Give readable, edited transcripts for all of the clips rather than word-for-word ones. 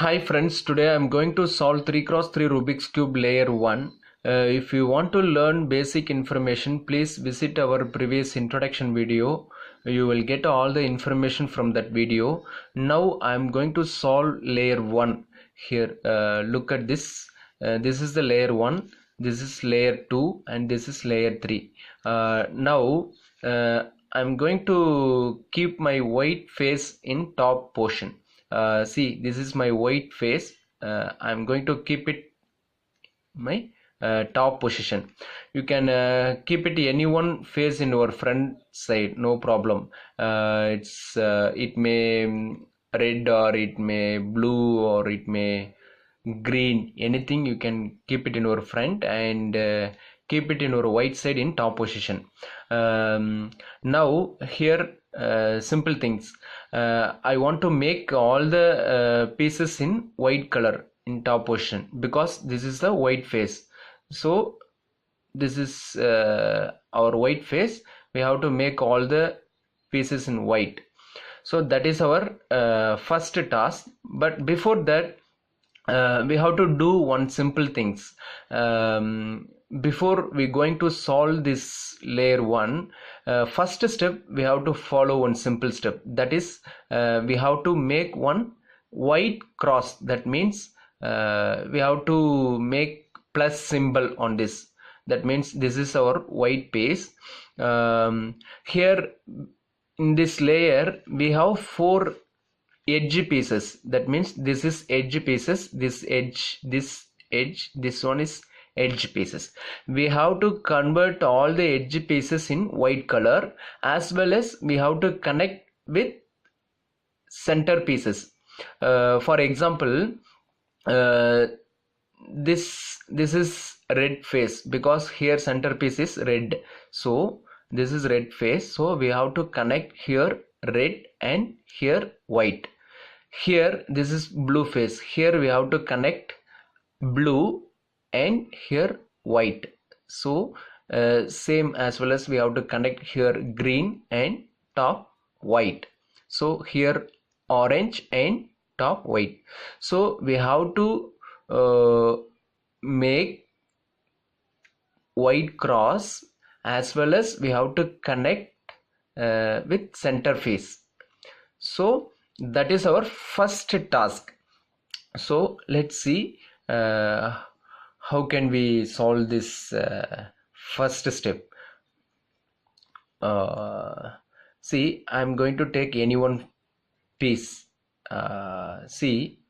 Hi friends, today I am going to solve 3x3 Rubik's Cube layer 1. If you want to learn basic information, please visit our previous introduction video. You will get all the information from that video. Now I am going to solve layer 1 here. Look at this. This is the layer 1, this is layer 2 and this is layer 3. Now I'm going to keep my white face in top portion. See, this is my white face. I'm going to keep it my top position. You can keep it any one face in your front side, no problem. It may red or it may blue or it may green, anything. You can keep it in your front and keep it in your white side in top position. Now here simple things. I want to make all the pieces in white color in top position because this is the white face. So this is our white face. We have to make all the pieces in white. So that is our first task. But before that, we have to do one simple things. Before we going to solve this layer 1, first step we have to follow one simple step. That is, we have to make one white cross. That means we have to make plus symbol on this. That means this is our white base. Here in this layer we have 4 edge pieces. That means this is edge pieces, this edge, this one is edge pieces. We have to convert all the edge pieces in white color, as well as we have to connect with center pieces. For example, this is red face because here center piece is red, so this is red face, so we have to connect here red and here white. Here this is blue face, here we have to connect blue and here white. So same, as well as we have to connect here green and top white. So here orange and top white. So we have to make white cross, as well as we have to connect with center face. So that is our first task. So let's see how can we solve this first step. See, I'm going to take any one piece. See,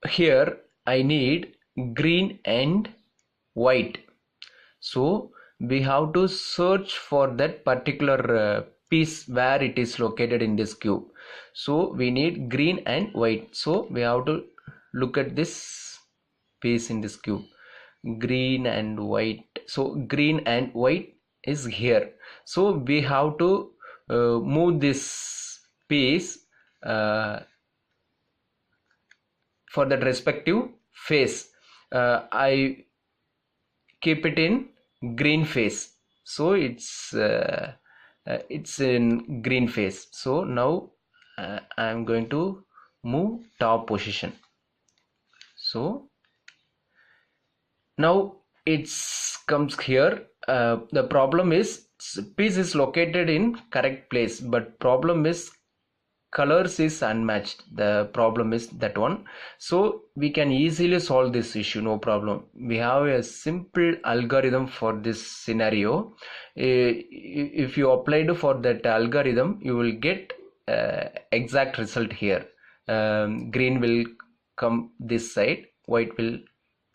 here I need green and white, so we have to search for that particular piece where it is located in this cube. So we need green and white, so we have to look at this piece in this cube, green and white. So green and white is here, so we have to move this piece for that respective face. I keep it in green face, so it's in green face. So now I am going to move top position. So now it comes here. The problem is piece is located in correct place, but problem is colors is unmatched. The problem is that one. So we can easily solve this issue, no problem. We have a simple algorithm for this scenario. If you applied for that algorithm, you will get exact result here. Green will come this side, white will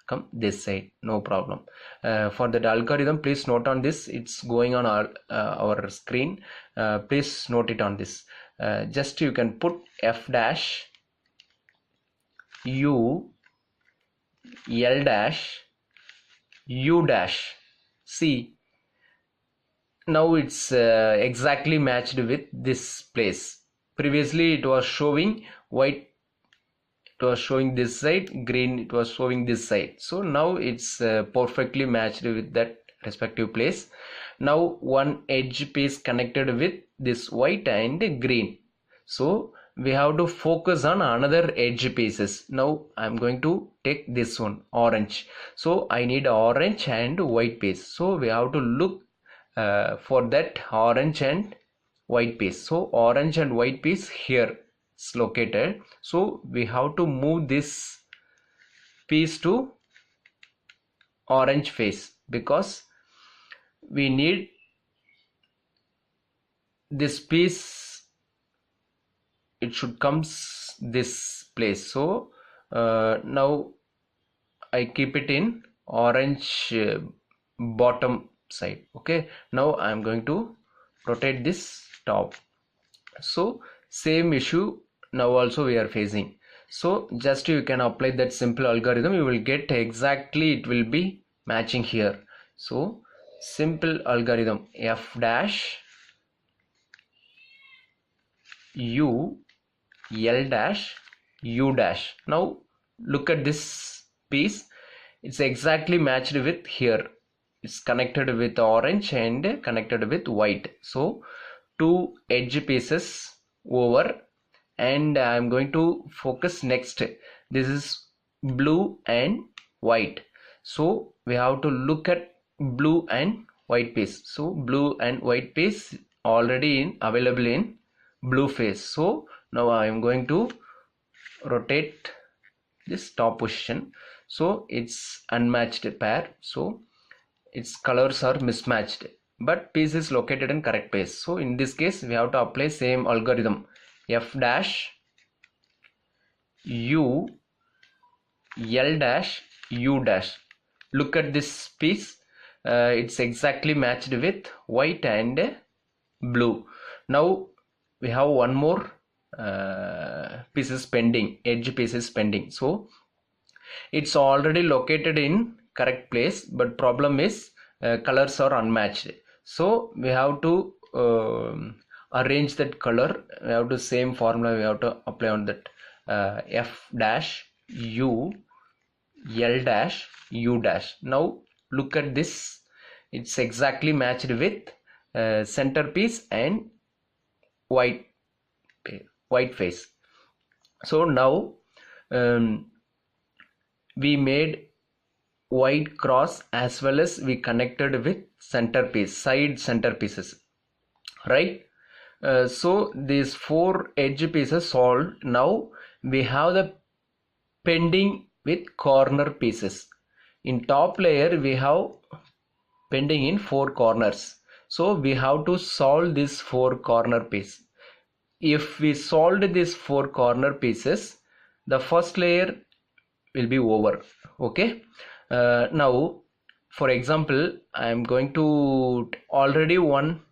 come this side, no problem. For that algorithm, please note on this. It's going on our screen. Please note it on this. Just you can put F dash U L dash U dash. See, now it's exactly matched with this place. Previously it was showing white, it was showing this side, green, it was showing this side. So now it's perfectly matched with that respective place. Now one edge piece connected with this white and green. So we have to focus on another edge pieces. Now I'm going to take this one, orange. So I need orange and white piece. So we have to look for that orange and white piece. So orange and white piece here is located. So we have to move this piece to orange face because we need this piece, it should comes this place. So now I keep it in orange bottom side. Okay, now I am going to rotate this top. So same issue now also we are facing. So just you can apply that simple algorithm, you will get exactly, it will be matching here. So simple algorithm, f dash u l dash u dash. Now look at this piece, it's exactly matched with here, it's connected with orange and connected with white. So two edge pieces over, and I'm going to focus next, this is blue and white. So we have to look at blue and white piece. So blue and white piece already available in blue face. So now I am going to rotate this top position. So it's unmatched pair, so its colors are mismatched, but piece is located in correct place. So in this case we have to apply same algorithm, f dash u l dash u dash. Look at this piece, it's exactly matched with white and blue. Now we have one more pieces pending, edge pieces pending. So it's already located in correct place, but problem is colors are unmatched. So we have to arrange that color. We have to same formula we have to apply on that, f dash u l dash u dash. Now look at this, it's exactly matched with center piece and white face. So now we made white cross as well as we connected with center piece, side center pieces, right? So these four edge pieces solved. Now we have the pending with corner pieces. In top layer we have pending in four corners. So we have to solve this four corner piece. If we solved these four corner pieces, the first layer will be over. Okay, now for example I am going to, already one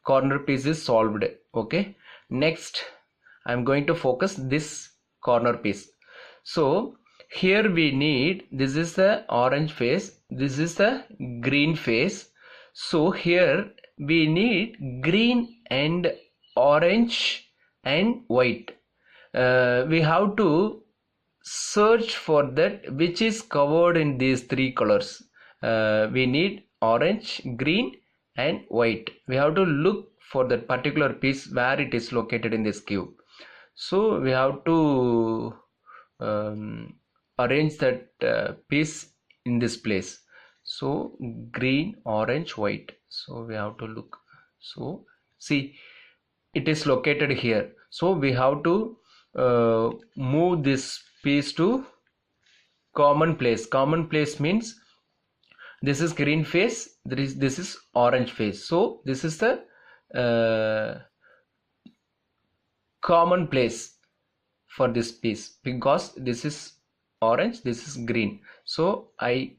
corner piece is solved. Okay, next I am going to focus this corner piece. So here we need, this is the orange face, this is the green face. So here we need green and orange and white. We have to search for that which is covered in these three colors. We need orange, green and white. We have to look for that particular piece where it is located in this cube. So we have to arrange that piece in this place. So green, orange, white. So we have to look. So see, it is located here. So we have to move this piece to common place. Common place means this is green face, this is orange face. So this is the common place for this piece, because this is orange, this is green. So I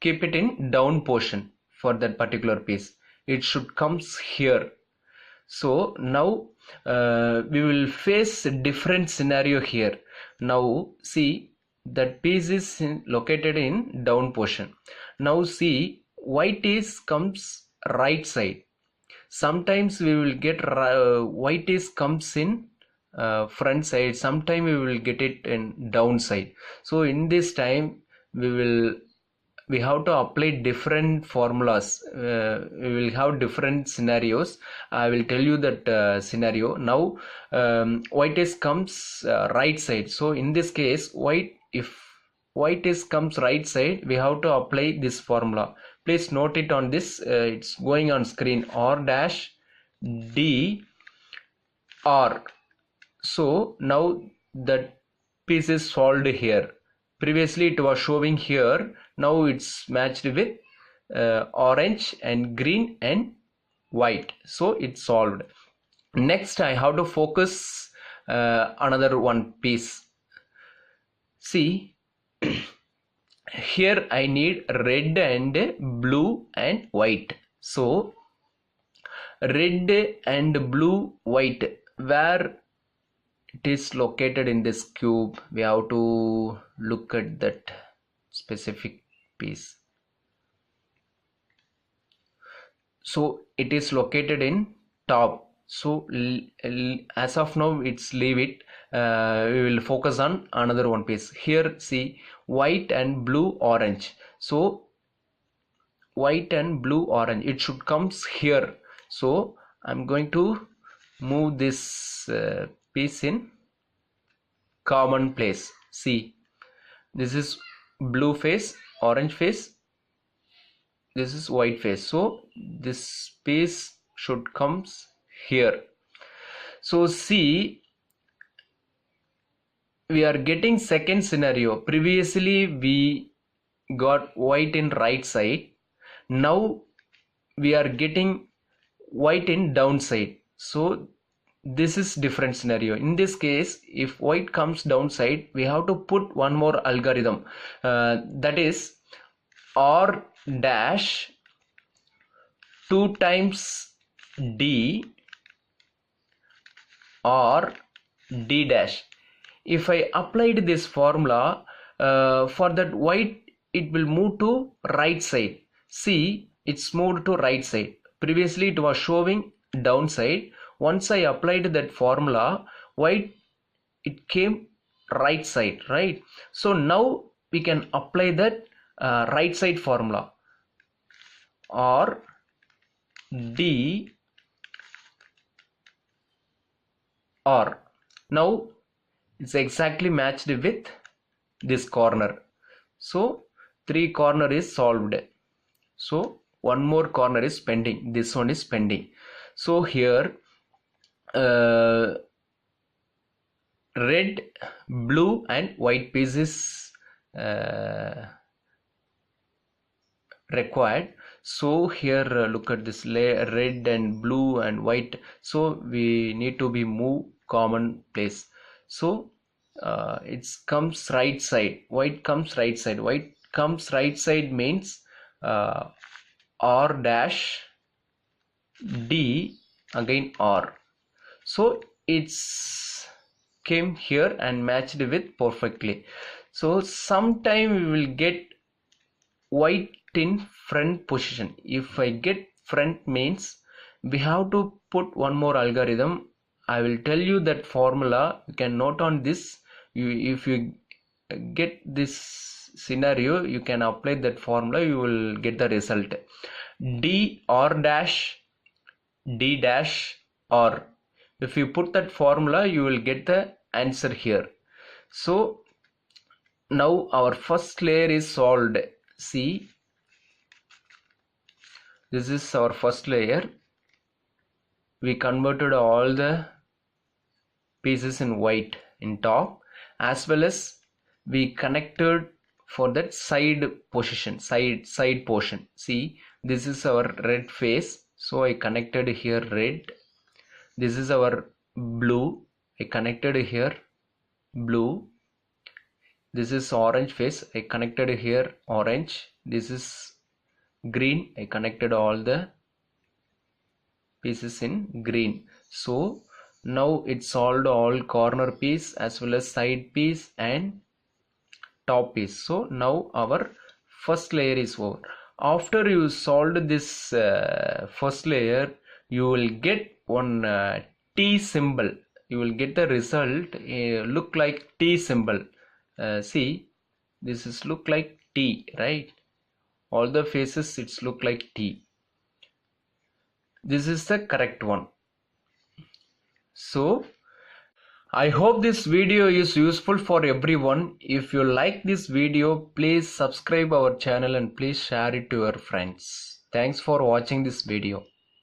keep it in down portion for that particular piece. It should comes here. So now we will face a different scenario here. Now see, that piece is located in down portion. Now see, white is comes right side. Sometimes we will get white is comes in front side, sometime we will get it in down side. So in this time we will we have to apply different formulas. We will have different scenarios. I will tell you that scenario. Now white is comes right side. So in this case, if white is comes right side, we have to apply this formula. Please note it on this. It's going on screen. R dash D R. So now that piece is solved here. Previously it was showing here. Now it's matched with orange and green and white. So it's solved. Next I have to focus another one piece. See, here I need red and blue and white. So red and blue white, where it is located in this cube, we have to look at that specific piece. So it is located in top. So as of now it's leave it. We will focus on another one piece. Here see, white and blue orange. So white and blue orange, it should comes here. So I'm going to move this piece in common place. See, this is blue face, orange face, this is white face. So this piece should comes here. So see, we are getting second scenario. Previously we got white in right side. Now we are getting white in downside. So this is different scenario. In this case, if white comes downside, we have to put one more algorithm, that is R dash 2 times D or D dash. If I applied this formula for that white, it will move to right side. See, it's moved to right side. Previously it was showing downside. Once I applied that formula, white, it came right side, right? So now we can apply that right side formula, or D R. Now it's exactly matched with this corner. So 3 corner is solved. So one more corner is pending. This one is pending. So here red, blue and white pieces required. So here look at this red and blue and white. So we need to be move common place. So it comes right side. White comes right side. White comes right side means R dash D again R. So it's came here and matched with perfectly. So sometime we will get white in front position. If I get front means we have to put one more algorithm. I will tell you that formula. You can note on this. If you get this scenario, you can apply that formula, you will get the result. D R dash D dash R. If you put that formula, you will get the answer here. So now our first layer is solved. See, this is our first layer. We converted all the pieces in white in top, as well as we connected for that side position, side portion. See, this is our red face, so I connected here red. This is our blue, I connected here blue. This is orange face, I connected here orange. This is green, I connected all the pieces in green. So now it solved all corner piece as well as side piece and top piece. So now our first layer is over. After you solved this first layer, you will get one T symbol. You will get the result look like T symbol. See, this is look like T, right? all the faces it's look like T. This is the correct one. So I hope this video is useful for everyone. If you like this video, please subscribe our channel and please share it to your friends. Thanks for watching this video.